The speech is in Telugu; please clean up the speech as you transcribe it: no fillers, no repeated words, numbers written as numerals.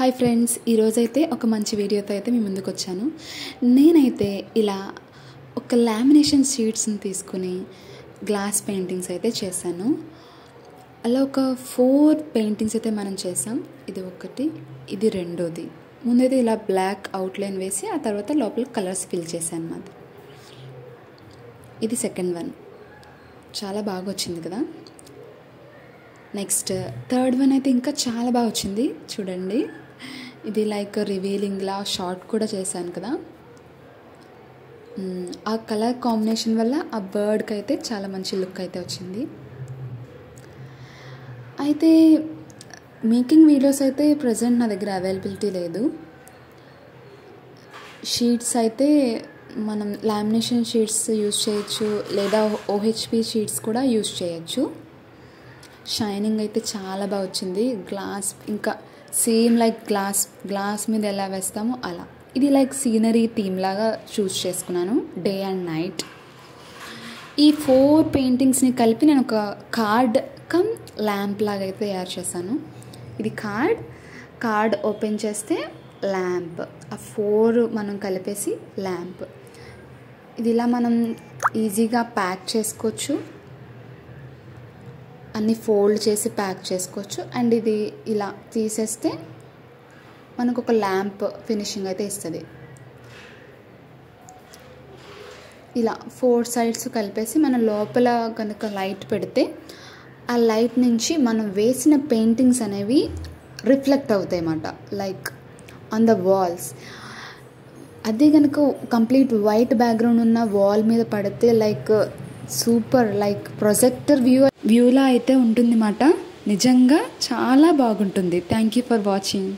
హాయ్ ఫ్రెండ్స్, ఈరోజైతే ఒక మంచి వీడియోతో అయితే మీ ముందుకు వచ్చాను. నేనైతే ఇలా ఒక లామినేషన్ షీట్స్ని తీసుకుని గ్లాస్ పెయింటింగ్స్ అయితే చేశాను. అలా ఒక 4 పెయింటింగ్స్ అయితే మనం చేసాం. ఇది ఒకటి, ఇది రెండోది. ముందైతే ఇలా బ్లాక్ అవుట్లైన్ వేసి ఆ తర్వాత లోపల కలర్స్ ఫిల్ చేశాను అన్నమాట. ఇది సెకండ్ వన్, చాలా బాగా వచ్చింది కదా. నెక్స్ట్ థర్డ్ వన్ అయితే ఇంకా చాలా బాగా వచ్చింది చూడండి. ఇది లైక్ రివీలింగ్లా షార్ట్ కూడా చేశాను కదా. ఆ కలర్ కాంబినేషన్ వల్ల ఆ బర్డ్కి అయితే చాలా మంచి లుక్ అయితే వచ్చింది. అయితే మేకింగ్ వీడియోస్ అయితే ప్రజెంట్ నా దగ్గర అవైలబిలిటీ లేదు. షీట్స్ అయితే మనం లామినేషన్ షీట్స్ యూజ్ చేయొచ్చు, లేదా OHP షీట్స్ కూడా యూజ్ చేయొచ్చు. షైనింగ్ అయితే చాలా బాగా వచ్చింది. గ్లాస్ ఇంకా సేమ్ లైక్ గ్లాస్ మీద ఎలా వేస్తామో అలా. ఇది లైక్ సీనరీ థీమ్ లాగా చూస్ చేసుకున్నాను, డే అండ్ నైట్. ఈ 4 పెయింటింగ్స్ని కలిపి నేను ఒక కార్డ్ కమ్ ల్యాంప్ లాగా అయితే తయారు చేశాను. ఇది కార్డ్ ఓపెన్ చేస్తే ల్యాంప్, ఆ 4 మనం కలిపేసి ల్యాంప్. ఇది ఇలా మనం ఈజీగా ప్యాక్ చేసుకోవచ్చు, అన్నీ ఫోల్డ్ చేసి ప్యాక్ చేసుకోవచ్చు. అండ్ ఇది ఇలా తీసేస్తే మనకు ఒక ల్యాంప్ ఫినిషింగ్ అయితే ఇస్తుంది. ఇలా 4 సైడ్స్ కలిపేసి మన లోపల కనుక లైట్ పెడితే ఆ లైట్ నుంచి మనం వేసిన పెయింటింగ్స్ అనేవి రిఫ్లెక్ట్ అవుతాయి అన్నమాట, లైక్ ఆన్ ద వాల్స్. అదే కనుక కంప్లీట్ వైట్ బ్యాక్గ్రౌండ్ ఉన్న వాల్ మీద పడితే లైక్ సూపర్, లైక్ ప్రొజెక్టర్ వ్యూలా అయితే ఉంటుంది అన్నమాట. నిజంగా చాలా బాగుంటుంది. Thank you for watching.